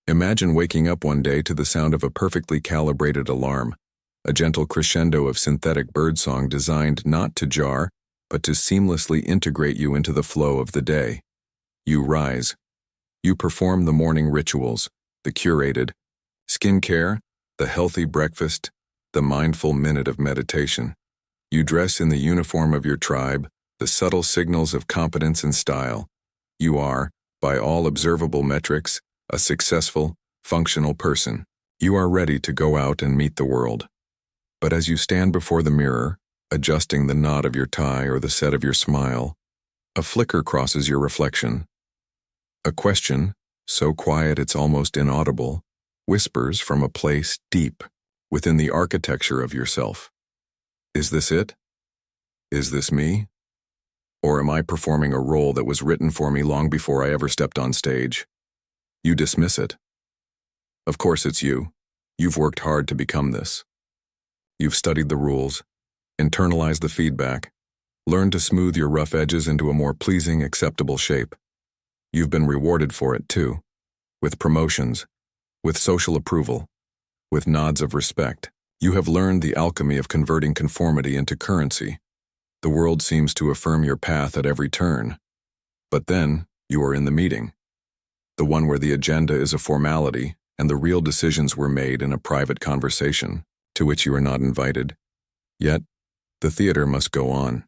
Imagine waking up one day to the sound of a perfectly calibrated alarm, a gentle crescendo of synthetic birdsong designed not to jar, but to seamlessly integrate you into the flow of the day. You rise. You perform the morning rituals, the curated skincare, the healthy breakfast, the mindful minute of meditation. You dress in the uniform of your tribe, the subtle signals of competence and style. You are, by all observable metrics, a successful, functional person. You are ready to go out and meet the world. But as you stand before the mirror, adjusting the knot of your tie or the set of your smile, a flicker crosses your reflection. A question, so quiet it's almost inaudible, whispers from a place deep within the architecture of yourself. Is this it? Is this me? Or am I performing a role that was written for me long before I ever stepped on stage? You dismiss it. Of course it's you. You've worked hard to become this. You've studied the rules, internalized the feedback, learned to smooth your rough edges into a more pleasing, acceptable shape. You've been rewarded for it too, with promotions, with social approval, with nods of respect. You have learned the alchemy of converting conformity into currency. The world seems to affirm your path at every turn. But then, you are in the meeting. The one where the agenda is a formality and the real decisions were made in a private conversation, to which you are not invited. Yet, the theater must go on.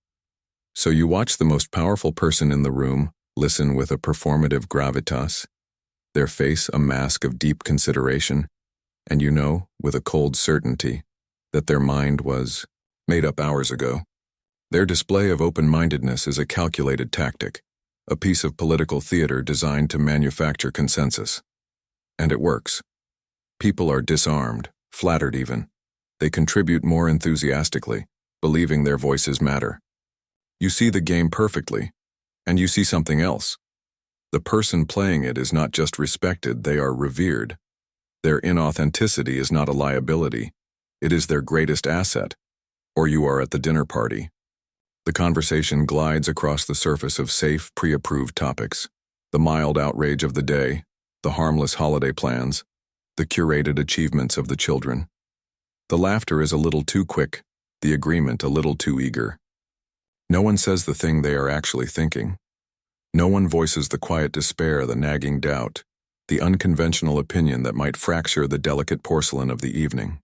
So you watch the most powerful person in the room listen with a performative gravitas, their face a mask of deep consideration, and you know, with a cold certainty, that their mind was made up hours ago. Their display of open-mindedness is a calculated tactic, a piece of political theater designed to manufacture consensus. And it works. People are disarmed, flattered even. They contribute more enthusiastically, believing their voices matter. You see the game perfectly, and you see something else. The person playing it is not just respected, they are revered. Their inauthenticity is not a liability, it is their greatest asset. Or you are at the dinner party. The conversation glides across the surface of safe, pre-approved topics. The mild outrage of the day, the harmless holiday plans, the curated achievements of the children. The laughter is a little too quick, the agreement a little too eager. No one says the thing they are actually thinking. No one voices the quiet despair, the nagging doubt, the unconventional opinion that might fracture the delicate porcelain of the evening.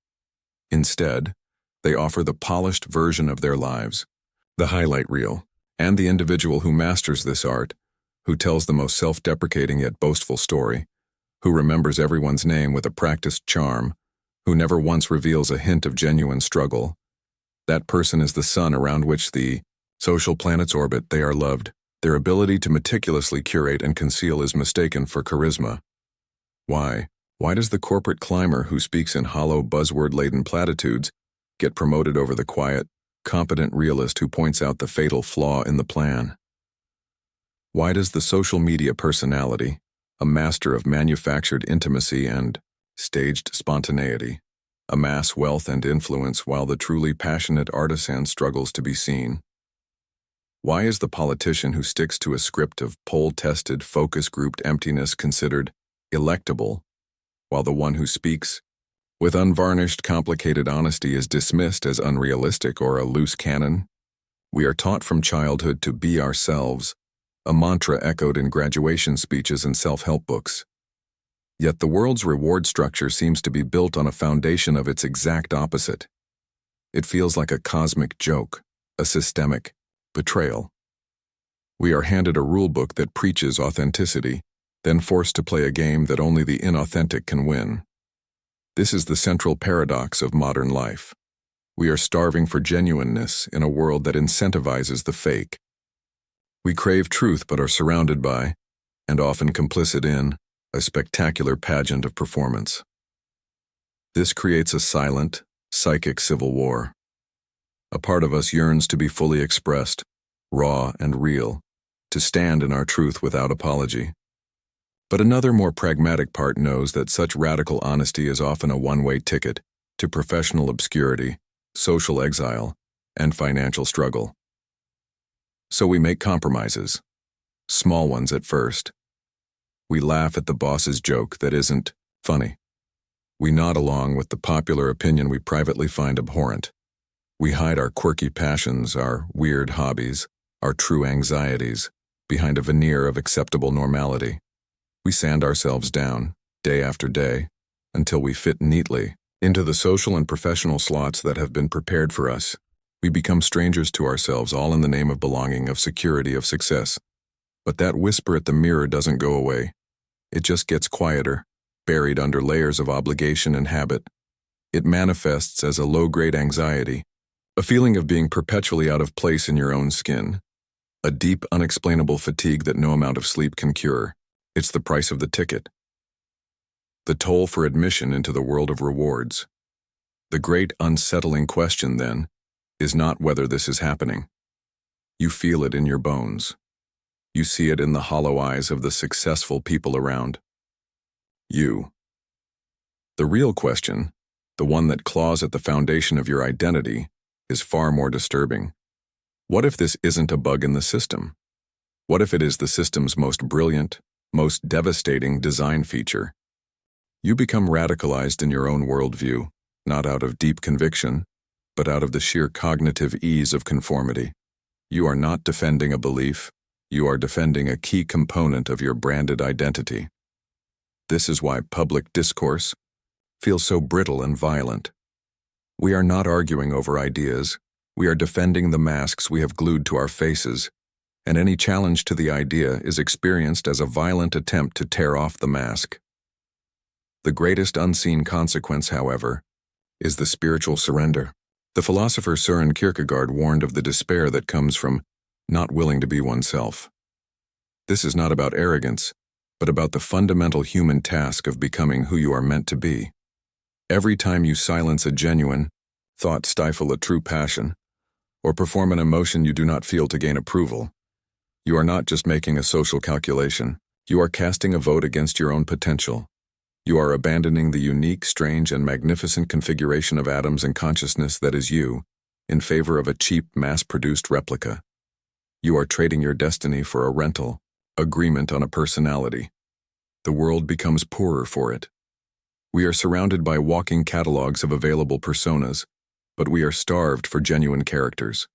Instead, they offer the polished version of their lives, the highlight reel, and the individual who masters this art, who tells the most self-deprecating yet boastful story, who remembers everyone's name with a practiced charm, who never once reveals a hint of genuine struggle. That person is the sun around which the social planets orbit. They are loved. Their ability to meticulously curate and conceal is mistaken for charisma. Why? Why does the corporate climber who speaks in hollow, buzzword-laden platitudes get promoted over the quiet, competent realist who points out the fatal flaw in the plan? Why does the social media personality, a master of manufactured intimacy and staged spontaneity, amass wealth and influence while the truly passionate artisan struggles to be seen? Why is the politician who sticks to a script of poll-tested, focus-grouped emptiness considered electable, while the one who speaks with unvarnished, complicated honesty is dismissed as unrealistic or a loose cannon? We are taught from childhood to be ourselves, a mantra echoed in graduation speeches and self-help books. Yet the world's reward structure seems to be built on a foundation of its exact opposite. It feels like a cosmic joke, a systemic betrayal. We are handed a rulebook that preaches authenticity, then forced to play a game that only the inauthentic can win. This is the central paradox of modern life. We are starving for genuineness in a world that incentivizes the fake. We crave truth but are surrounded by, and often complicit in, a spectacular pageant of performance. This creates a silent, psychic civil war. A part of us yearns to be fully expressed, raw and real, to stand in our truth without apology. But another more pragmatic part knows that such radical honesty is often a one-way ticket to professional obscurity, social exile, and financial struggle. So we make compromises, small ones at first. We laugh at the boss's joke that isn't Funny. We nod along with the popular opinion we privately find abhorrent. We hide our quirky passions, our weird hobbies, our true anxieties, behind a veneer of acceptable normality. We sand ourselves down, day after day, until we fit neatly into the social and professional slots that have been prepared for us. We become strangers to ourselves, all in the name of belonging, of security, of success. But that whisper at the mirror doesn't go away. It just gets quieter, buried under layers of obligation and habit. It manifests as a low-grade anxiety, a feeling of being perpetually out of place in your own skin, a deep, unexplainable fatigue that no amount of sleep can cure. It's the price of the ticket. The toll for admission into the world of rewards. The great unsettling question, then, is not whether this is happening. You feel it in your bones. You see it in the hollow eyes of the successful people around you. The real question, the one that claws at the foundation of your identity, is far more disturbing. What if this isn't a bug in the system? What if it is the system's most brilliant, most devastating design feature? You become radicalized in your own worldview, not out of deep conviction, but out of the sheer cognitive ease of conformity. You are not defending a belief, you are defending a key component of your branded identity. This is why public discourse feels so brittle and violent. We are not arguing over ideas, we are defending the masks we have glued to our faces, and any challenge to the idea is experienced as a violent attempt to tear off the mask. The greatest unseen consequence, however, is the spiritual surrender. The philosopher Søren Kierkegaard warned of the despair that comes from not willing to be oneself. This is not about arrogance, but about the fundamental human task of becoming who you are meant to be. Every time you silence a genuine thought, stifle a true passion, or perform an emotion you do not feel to gain approval, you are not just making a social calculation, you are casting a vote against your own potential. You are abandoning the unique, strange, and magnificent configuration of atoms and consciousness that is you, in favor of a cheap, mass-produced replica. You are trading your destiny for a rental agreement on a personality. The world becomes poorer for it. We are surrounded by walking catalogs of available personas, but we are starved for genuine characters.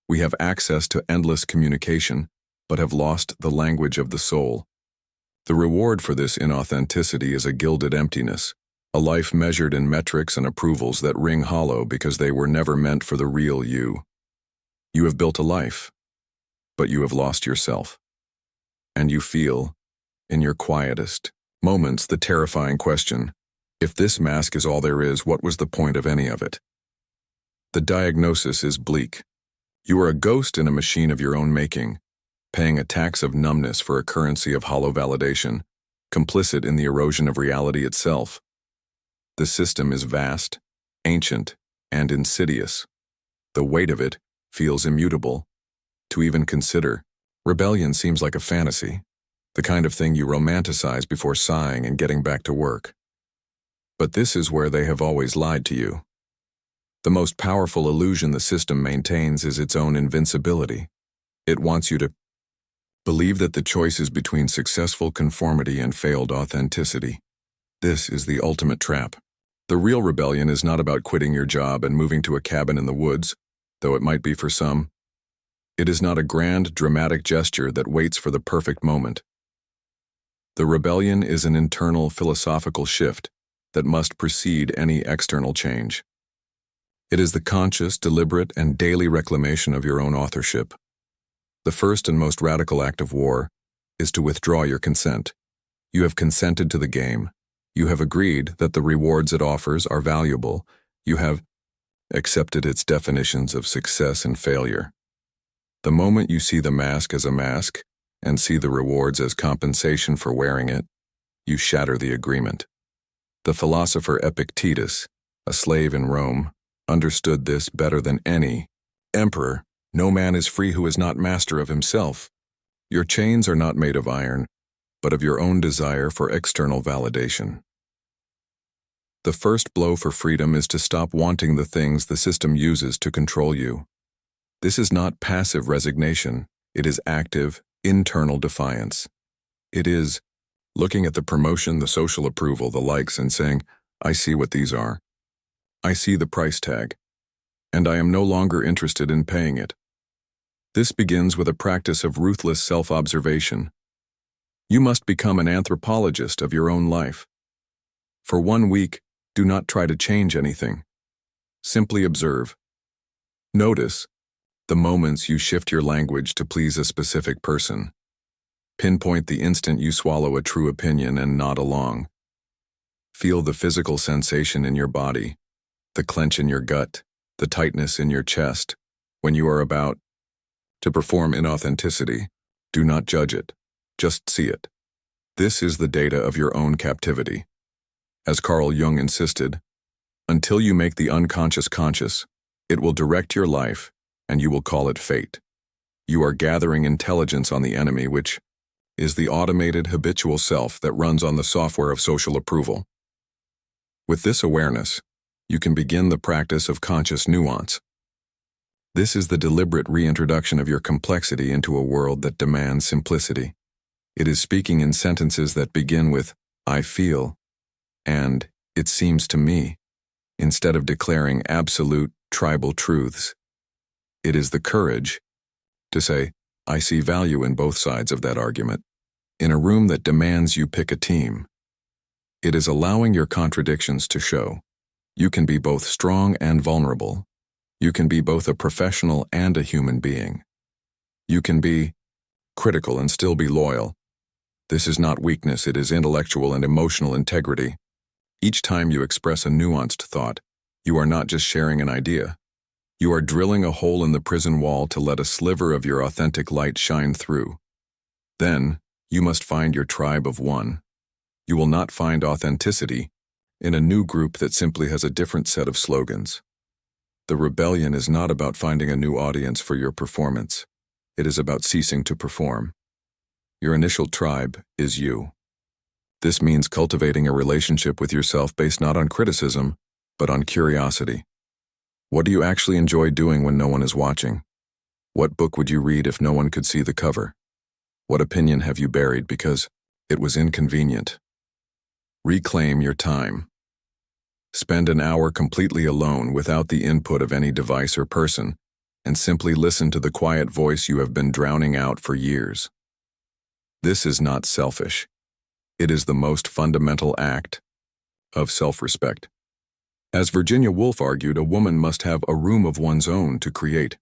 We have access to endless communication, but have lost the language of the soul. The reward for this inauthenticity is a gilded emptiness, a life measured in metrics and approvals that ring hollow because they were never meant for the real you. You have built a life, but you have lost yourself. And you feel, in your quietest moments, the terrifying question, if this mask is all there is, what was the point of any of it? The diagnosis is bleak. You are a ghost in a machine of your own making, paying a tax of numbness for a currency of hollow validation, complicit in the erosion of reality itself. The system is vast, ancient, and insidious. The weight of it feels immutable. To even consider, rebellion seems like a fantasy, the kind of thing you romanticize before sighing and getting back to work. But this is where they have always lied to you. The most powerful illusion the system maintains is its own invincibility. It wants you to believe that the choice is between successful conformity and failed authenticity. This is the ultimate trap. The real rebellion is not about quitting your job and moving to a cabin in the woods, though it might be for some. It is not a grand, dramatic gesture that waits for the perfect moment. The rebellion is an internal philosophical shift that must precede any external change. It is the conscious, deliberate, and daily reclamation of your own authorship. The first and most radical act of war is to withdraw your consent. You have consented to the game. You have agreed that the rewards it offers are valuable. You have accepted its definitions of success and failure. The moment you see the mask as a mask and see the rewards as compensation for wearing it, you shatter the agreement. The philosopher Epictetus, a slave in Rome, understood this better than any emperor. No man is free who is not master of himself. Your chains are not made of iron, but of your own desire for external validation. The first blow for freedom is to stop wanting the things the system uses to control you. This is not passive resignation, it is active, internal defiance. It is looking at the promotion, the social approval, the likes, and saying, I see what these are. I see the price tag, and I am no longer interested in paying it. This begins with a practice of ruthless self-observation. You must become an anthropologist of your own life. For 1 week, do not try to change anything. Simply observe. Notice the moments you shift your language to please a specific person. Pinpoint the instant you swallow a true opinion and nod along. Feel the physical sensation in your body, the clench in your gut, the tightness in your chest, when you are about to perform inauthenticity. Do not judge it, just see it. This is the data of your own captivity. As Carl Jung insisted, until you make the unconscious conscious, it will direct your life, and you will call it fate. You are gathering intelligence on the enemy, which is the automated habitual self that runs on the software of social approval. With this awareness, you can begin the practice of conscious nuance. This is the deliberate reintroduction of your complexity into a world that demands simplicity. It is speaking in sentences that begin with, I feel, and it seems to me, instead of declaring absolute, tribal truths. It is the courage to say, I see value in both sides of that argument. In a room that demands you pick a team, it is allowing your contradictions to show. You can be both strong and vulnerable. You can be both a professional and a human being. You can be critical and still be loyal. This is not weakness, it is intellectual and emotional integrity. Each time you express a nuanced thought, you are not just sharing an idea. You are drilling a hole in the prison wall to let a sliver of your authentic light shine through. Then, you must find your tribe of one. You will not find authenticity in a new group that simply has a different set of slogans. The rebellion is not about finding a new audience for your performance. It is about ceasing to perform. Your initial tribe is you. This means cultivating a relationship with yourself based not on criticism, but on curiosity. What do you actually enjoy doing when no one is watching? What book would you read if no one could see the cover? What opinion have you buried because it was inconvenient? Reclaim your time. Spend an hour completely alone without the input of any device or person, and simply listen to the quiet voice you have been drowning out for years. This is not selfish. It is the most fundamental act of self-respect. As Virginia Woolf argued, a woman must have a room of one's own to create.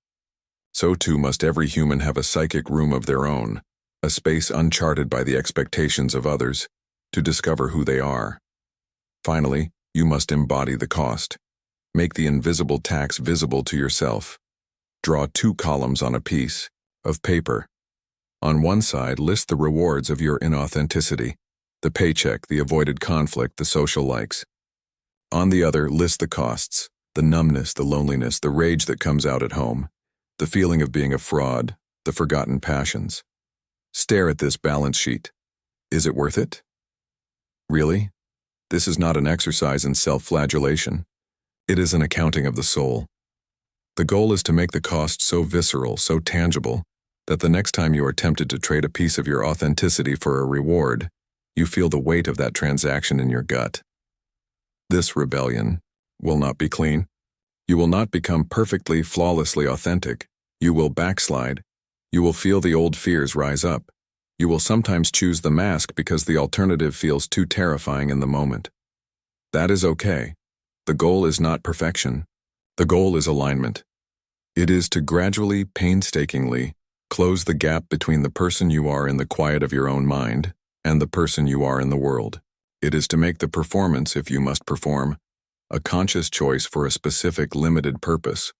So too must every human have a psychic room of their own, a space uncharted by the expectations of others, to discover who they are. Finally, you must embody the cost. Make the invisible tax visible to yourself. Draw 2 columns on a piece of paper. On one side, list the rewards of your inauthenticity, the paycheck, the avoided conflict, the social likes. On the other, list the costs, the numbness, the loneliness, the rage that comes out at home, the feeling of being a fraud, the forgotten passions. Stare at this balance sheet. Is it worth it? Really? This is not an exercise in self-flagellation. It is an accounting of the soul. The goal is to make the cost so visceral, so tangible, that the next time you are tempted to trade a piece of your authenticity for a reward, you feel the weight of that transaction in your gut. This rebellion will not be clean. You will not become perfectly, flawlessly authentic. You will backslide. You will feel the old fears rise up. You will sometimes choose the mask because the alternative feels too terrifying in the moment. That is okay. The goal is not perfection. The goal is alignment. It is to gradually, painstakingly, close the gap between the person you are in the quiet of your own mind and the person you are in the world. It is to make the performance, if you must perform, a conscious choice for a specific limited purpose,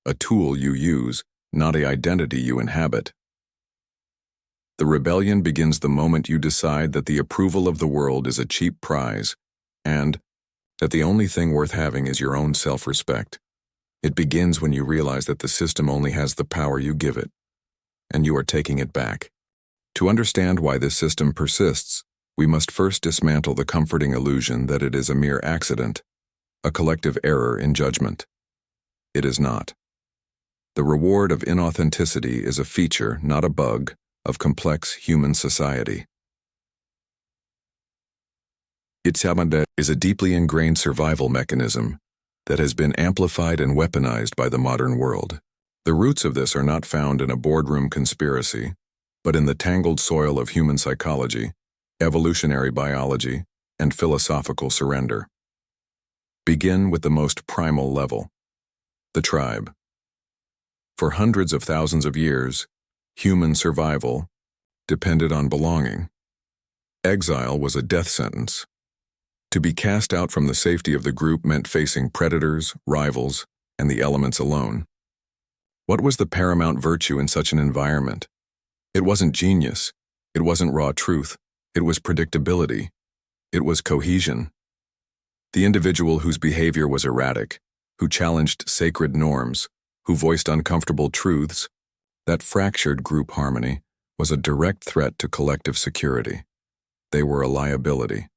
a tool you use, not an identity you inhabit. The rebellion begins the moment you decide that the approval of the world is a cheap prize and that the only thing worth having is your own self-respect. It begins when you realize that the system only has the power you give it, and you are taking it back. To understand why this system persists, we must first dismantle the comforting illusion that it is a mere accident, a collective error in judgment. It is not. The reward of inauthenticity is a feature, not a bug, of complex human society. Itsamanda is a deeply ingrained survival mechanism that has been amplified and weaponized by the modern world. The roots of this are not found in a boardroom conspiracy, but in the tangled soil of human psychology, evolutionary biology, and philosophical surrender. Begin with the most primal level, the tribe. For hundreds of thousands of years, human survival depended on belonging. Exile was a death sentence. To be cast out from the safety of the group meant facing predators, rivals, and the elements alone. What was the paramount virtue in such an environment? It wasn't genius. It wasn't raw truth. It was predictability. It was cohesion. The individual whose behavior was erratic, who challenged sacred norms, who voiced uncomfortable truths, that fractured group harmony was a direct threat to collective security. They were a liability.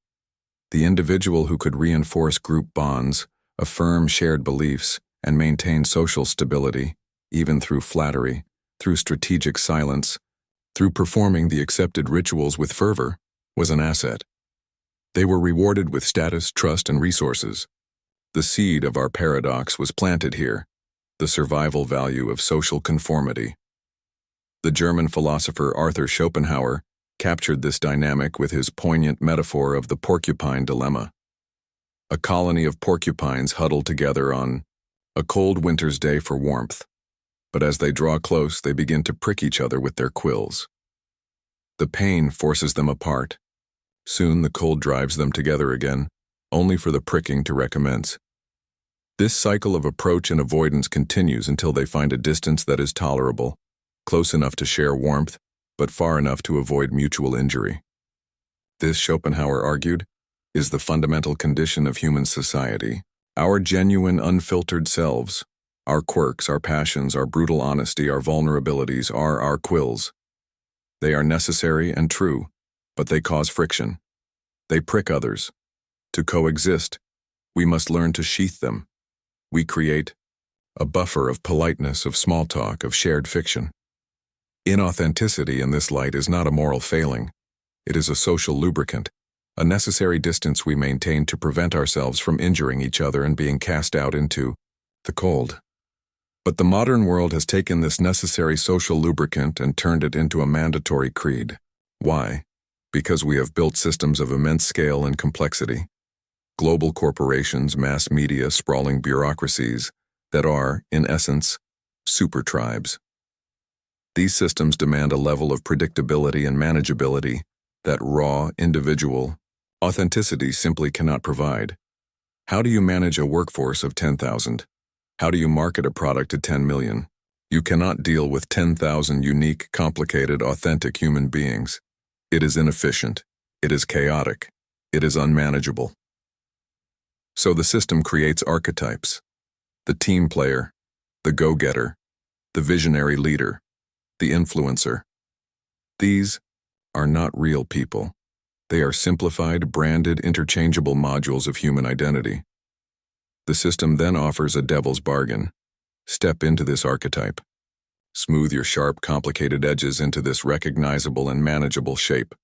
The individual who could reinforce group bonds, affirm shared beliefs, and maintain social stability, even through flattery, through strategic silence, through performing the accepted rituals with fervor, was an asset. They were rewarded with status, trust, and resources. The seed of our paradox was planted here, the survival value of social conformity. The German philosopher Arthur Schopenhauer captured this dynamic with his poignant metaphor of the porcupine dilemma. A colony of porcupines huddle together on a cold winter's day for warmth, but as they draw close, they begin to prick each other with their quills. The pain forces them apart. Soon the cold drives them together again, only for the pricking to recommence. This cycle of approach and avoidance continues until they find a distance that is tolerable, close enough to share warmth, but far enough to avoid mutual injury. This, Schopenhauer argued, is the fundamental condition of human society. Our genuine, unfiltered selves, our quirks, our passions, our brutal honesty, our vulnerabilities are our quills. They are necessary and true, but they cause friction. They prick others. To coexist, we must learn to sheath them. We create a buffer of politeness, of small talk, of shared fiction. Inauthenticity in this light is not a moral failing. It is a social lubricant, a necessary distance we maintain to prevent ourselves from injuring each other and being cast out into the cold. But the modern world has taken this necessary social lubricant and turned it into a mandatory creed. Why? Because we have built systems of immense scale and complexity. Global corporations, mass media, sprawling bureaucracies that are, in essence, super tribes. These systems demand a level of predictability and manageability that raw, individual authenticity simply cannot provide. How do you manage a workforce of 10,000? How do you market a product to 10 million? You cannot deal with 10,000 unique, complicated, authentic human beings. It is inefficient. It is chaotic. It is unmanageable. So the system creates archetypes: the team player, the go-getter, the visionary leader, the influencer. These are not real people. They are simplified, branded, interchangeable modules of human identity. The system then offers a devil's bargain. Step into this archetype. Smooth your sharp, complicated edges into this recognizable and manageable shape.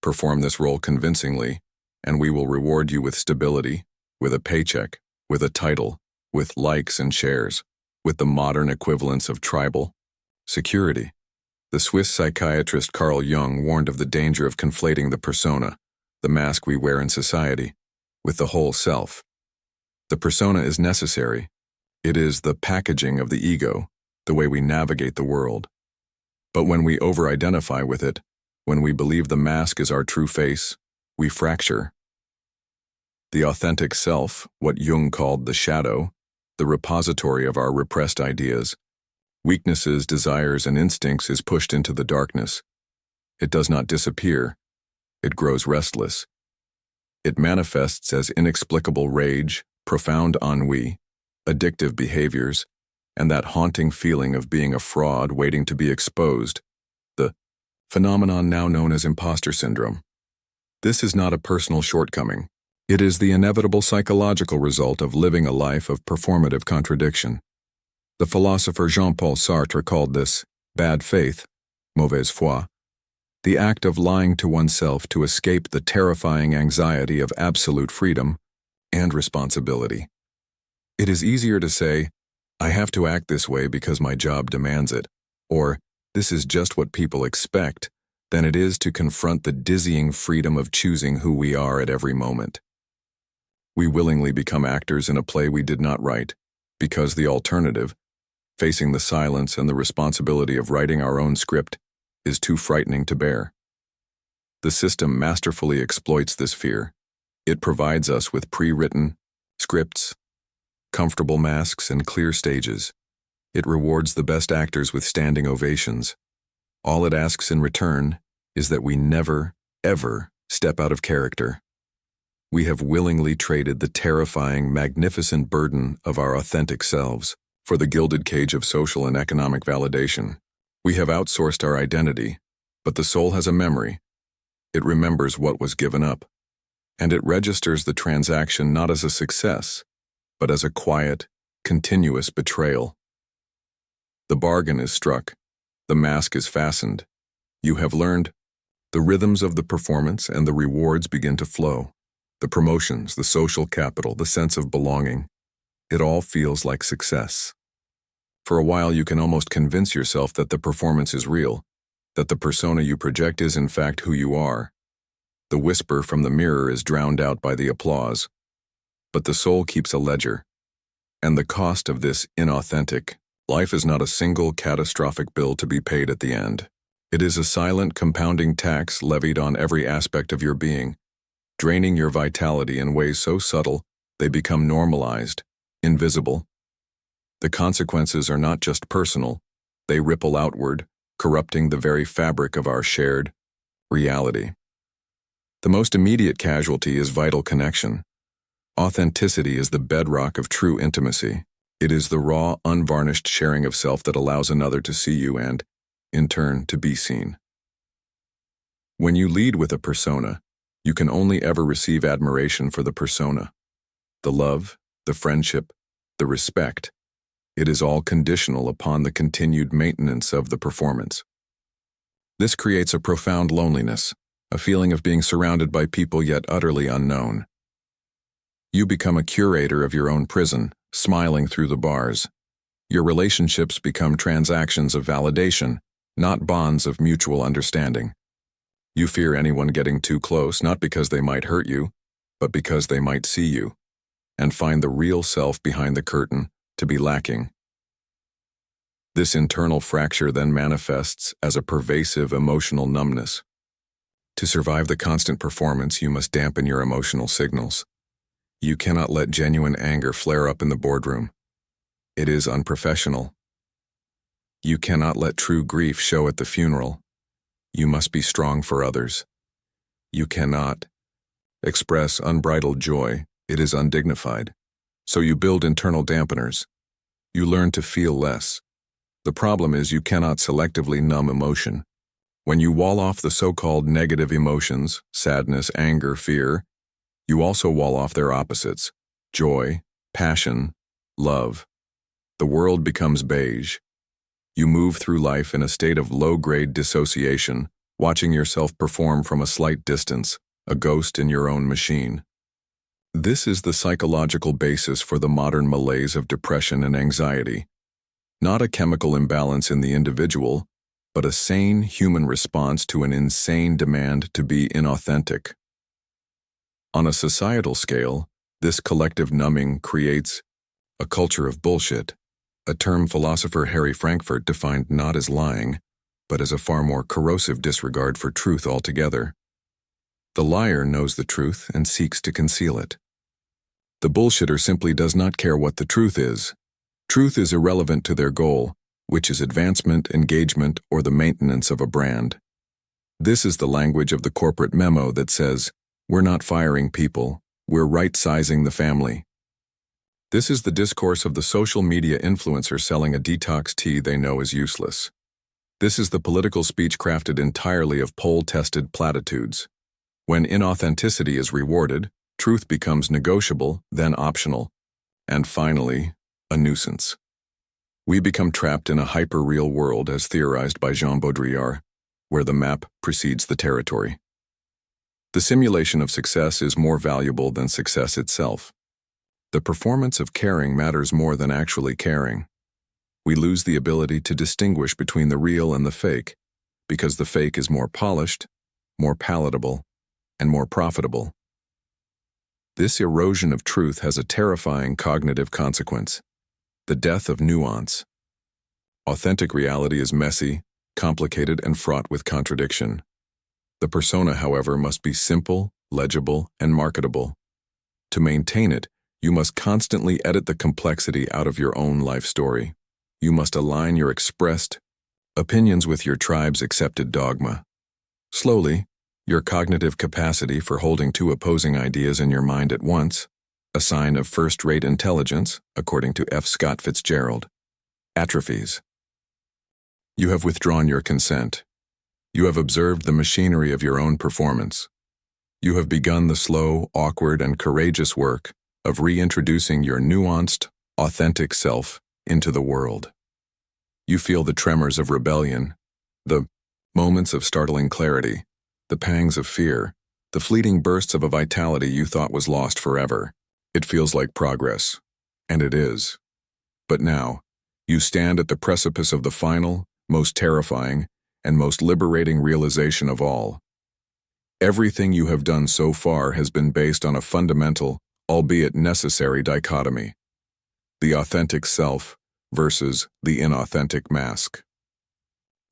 Perform this role convincingly, and we will reward you with stability, with a paycheck, with a title, with likes and shares, with the modern equivalents of tribal security. The Swiss psychiatrist Carl Jung warned of the danger of conflating the persona, the mask we wear in society, with the whole self. The persona is necessary. It is the packaging of the ego, the way we navigate the world. But when we over-identify with it, when we believe the mask is our true face, we fracture. The authentic self, what Jung called the shadow, the repository of our repressed ideas, weaknesses, desires, and instincts, is pushed into the darkness. It does not disappear. It grows restless. It manifests as inexplicable rage, profound ennui, addictive behaviors, and that haunting feeling of being a fraud waiting to be exposed, the phenomenon now known as imposter syndrome. This is not a personal shortcoming. It is the inevitable psychological result of living a life of performative contradiction. The philosopher Jean-Paul Sartre called this bad faith, mauvaise foi. the act of lying to oneself to escape the terrifying anxiety of absolute freedom and responsibility. It is easier to say, "I have to act this way because my job demands it," or "this is just what people expect," than it is to confront the dizzying freedom of choosing who we are at every moment. We willingly become actors in a play we did not write, because the alternative, facing the silence and the responsibility of writing our own script, is too frightening to bear. The system masterfully exploits this fear. It provides us with pre-written scripts, comfortable masks, and clear stages. It rewards the best actors with standing ovations. All it asks in return is that we never, ever step out of character. We have willingly traded the terrifying, magnificent burden of our authentic selves for the gilded cage of social and economic validation. We have outsourced our identity, but the soul has a memory. It remembers what was given up, and it registers the transaction not as a success, but as a quiet, continuous betrayal. The bargain is struck. The mask is fastened. You have learned. The rhythms of the performance and the rewards begin to flow. The promotions, the social capital, the sense of belonging. It all feels like success. For a while you can almost convince yourself that the performance is real, that the persona you project is in fact who you are. The whisper from the mirror is drowned out by the applause. But the soul keeps a ledger. And the cost of this inauthentic life is not a single catastrophic bill to be paid at the end. It is a silent compounding tax levied on every aspect of your being, draining your vitality in ways so subtle they become normalized, invisible. The consequences are not just personal, they ripple outward, corrupting the very fabric of our shared reality. The most immediate casualty is vital connection. Authenticity is the bedrock of true intimacy. It is the raw, unvarnished sharing of self that allows another to see you and, in turn, to be seen. When you lead with a persona, you can only ever receive admiration for the persona. The love, the friendship, the respect. It is all conditional upon the continued maintenance of the performance. This creates a profound loneliness, a feeling of being surrounded by people yet utterly unknown. You become a curator of your own prison, smiling through the bars. Your relationships become transactions of validation, not bonds of mutual understanding. You fear anyone getting too close, not because they might hurt you, but because they might see you, and find the real self behind the curtain to be lacking. This internal fracture then manifests as a pervasive emotional numbness. To survive the constant performance, you must dampen your emotional signals. You cannot let genuine anger flare up in the boardroom. It is unprofessional. You cannot let true grief show at the funeral. You must be strong for others. You cannot express unbridled joy. It is undignified. So you build internal dampeners. You learn to feel less. The problem is you cannot selectively numb emotion. When you wall off the so-called negative emotions, sadness, anger, fear, you also wall off their opposites, joy, passion, love. The world becomes beige. You move through life in a state of low-grade dissociation, watching yourself perform from a slight distance, a ghost in your own machine. This is the psychological basis for the modern malaise of depression and anxiety. Not a chemical imbalance in the individual, but a sane human response to an insane demand to be inauthentic. On a societal scale, this collective numbing creates a culture of bullshit, a term philosopher Harry Frankfurt defined not as lying, but as a far more corrosive disregard for truth altogether. The liar knows the truth and seeks to conceal it. The bullshitter simply does not care what the truth is. Truth is irrelevant to their goal, which is advancement, engagement, or the maintenance of a brand. This is the language of the corporate memo that says, "We're not firing people, we're right-sizing the family." This is the discourse of the social media influencer selling a detox tea they know is useless. This is the political speech crafted entirely of poll-tested platitudes. When inauthenticity is rewarded, truth becomes negotiable, then optional, and finally, a nuisance. We become trapped in a hyper-real world as theorized by Jean Baudrillard. where the map precedes the territory. The simulation of success is more valuable than success itself. The performance of caring matters more than actually caring. We lose the ability to distinguish between the real and the fake, because the fake is more polished, more palatable, and more profitable. This erosion of truth has a terrifying cognitive consequence: the death of nuance. Authentic reality is messy, complicated, and fraught with contradiction. The persona, however, must be simple, legible, and marketable. To maintain it, you must constantly edit the complexity out of your own life story. You must align your expressed opinions with your tribe's accepted dogma. Slowly, your cognitive capacity for holding two opposing ideas in your mind at once, a sign of first-rate intelligence, according to F. Scott Fitzgerald, atrophies. You have withdrawn your consent. You have observed the machinery of your own performance. You have begun the slow, awkward, and courageous work of reintroducing your nuanced, authentic self into the world. You feel the tremors of rebellion, the moments of startling clarity, the pangs of fear, the fleeting bursts of a vitality you thought was lost forever. It feels like progress, and it is. But now, you stand at the precipice of the final, most terrifying, and most liberating realization of all. Everything you have done so far has been based on a fundamental, albeit necessary dichotomy: the authentic self versus the inauthentic mask.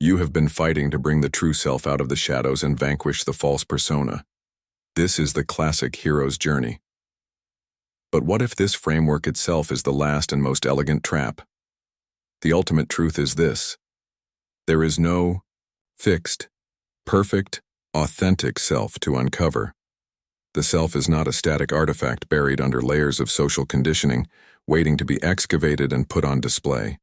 You have been fighting to bring the true self out of the shadows and vanquish the false persona. This is the classic hero's journey. But what if this framework itself is the last and most elegant trap? The ultimate truth is this: there is no fixed, perfect, authentic self to uncover. The self is not a static artifact buried under layers of social conditioning, waiting to be excavated and put on display.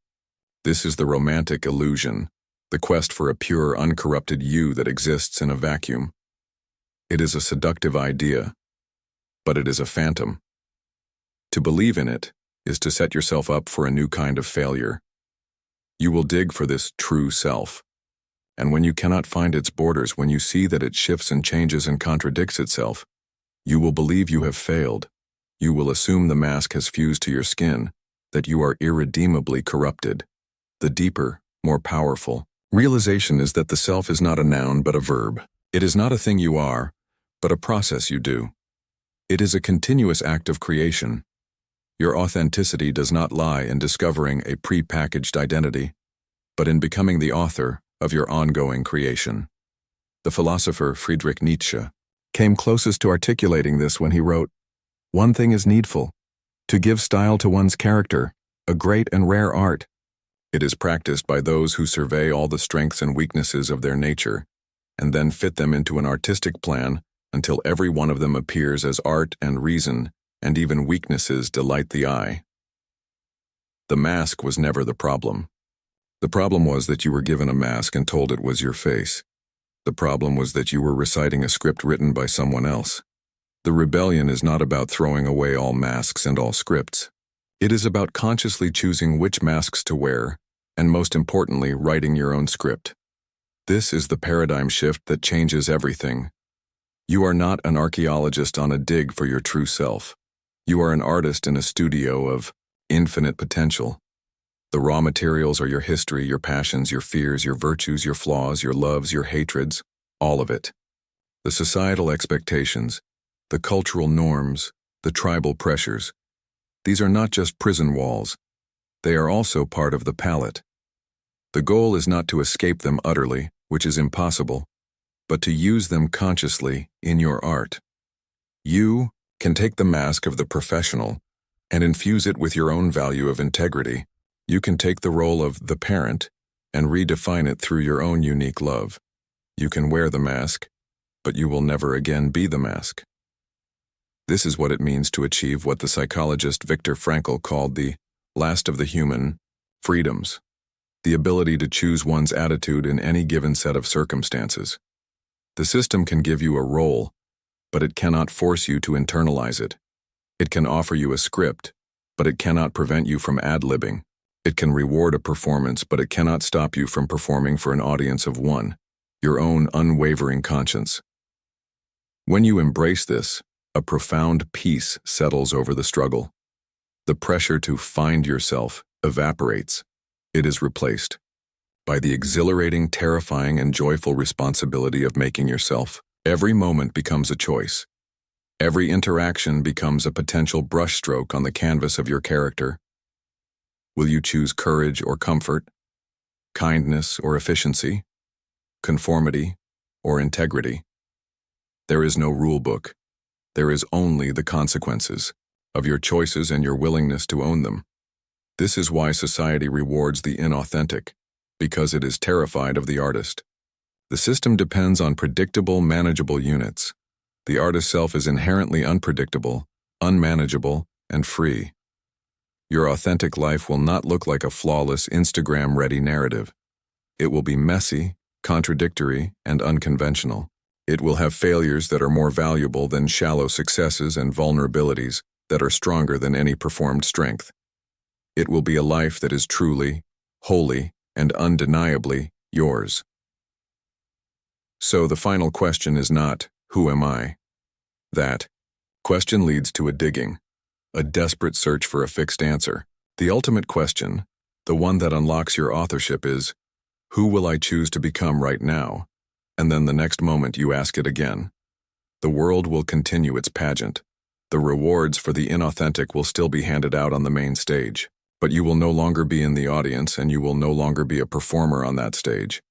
This is the romantic illusion, the quest for a pure, uncorrupted you that exists in a vacuum. It is a seductive idea, but it is a phantom. To believe in it is to set yourself up for a new kind of failure. You will dig for this true self, and when you cannot find its borders, when you see that it shifts and changes and contradicts itself, you will believe you have failed. You will assume the mask has fused to your skin, that you are irredeemably corrupted. The deeper, more powerful realization is that the self is not a noun but a verb. It is not a thing you are, but a process you do. It is a continuous act of creation. Your authenticity does not lie in discovering a pre-packaged identity, but in becoming the author of your ongoing creation. The philosopher Friedrich Nietzsche came closest to articulating this when he wrote, "One thing is needful, to give style to one's character, a great and rare art. It is practiced by those who survey all the strengths and weaknesses of their nature, and then fit them into an artistic plan until every one of them appears as art and reason, and even weaknesses delight the eye." The mask was never the problem. The problem was that you were given a mask and told it was your face. The problem was that you were reciting a script written by someone else. The rebellion is not about throwing away all masks and all scripts. It is about consciously choosing which masks to wear, and most importantly, writing your own script. This is the paradigm shift that changes everything. You are not an archaeologist on a dig for your true self. You are an artist in a studio of infinite potential. The raw materials are your history, your passions, your fears, your virtues, your flaws, your loves, your hatreds, all of it. The societal expectations, the cultural norms, the tribal pressures. These are not just prison walls. They are also part of the palette. The goal is not to escape them utterly, which is impossible, but to use them consciously in your art. You can take the mask of the professional and infuse it with your own value of integrity. You can take the role of the parent and redefine it through your own unique love. You can wear the mask, but you will never again be the mask. This is what it means to achieve what the psychologist Viktor Frankl called the last of the human freedoms, the ability to choose one's attitude in any given set of circumstances. The system can give you a role, but it cannot force you to internalize it. It can offer you a script, but it cannot prevent you from ad-libbing. It can reward a performance, but it cannot stop you from performing for an audience of one. your own unwavering conscience. When you embrace this, a profound peace settles over the struggle. The pressure to find yourself evaporates. It is replaced by the exhilarating, terrifying, and joyful responsibility of making yourself. Every moment becomes a choice. Every interaction becomes a potential brushstroke on the canvas of your character. Will you choose courage or comfort, kindness or efficiency, conformity or integrity? There is no rule book. There is only the consequences of your choices and your willingness to own them. This is why society rewards the inauthentic, because it is terrified of the artist. The system depends on predictable, manageable units. The artist's self is inherently unpredictable, unmanageable, and free. Your authentic life will not look like a flawless, Instagram-ready narrative. It will be messy, contradictory, and unconventional. It will have failures that are more valuable than shallow successes and vulnerabilities that are stronger than any performed strength. It will be a life that is truly, wholly, and undeniably yours. So the final question is not, who am I? That question leads to a digging, a desperate search for a fixed answer. The ultimate question, the one that unlocks your authorship is, who will I choose to become right now? And then the next moment you ask it again. The world will continue its pageant. The rewards for the inauthentic will still be handed out on the main stage, but you will no longer be in the audience and you will no longer be a performer on that stage.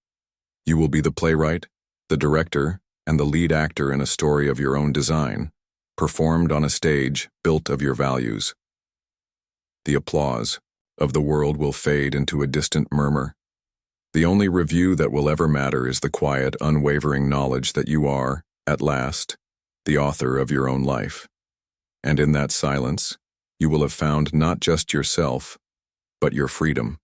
You will be the playwright, the director, and the lead actor in a story of your own design, performed on a stage built of your values. The applause of the world will fade into a distant murmur. The only review that will ever matter is the quiet, unwavering knowledge that you are, at last, the author of your own life. And in that silence, you will have found not just yourself, but your freedom.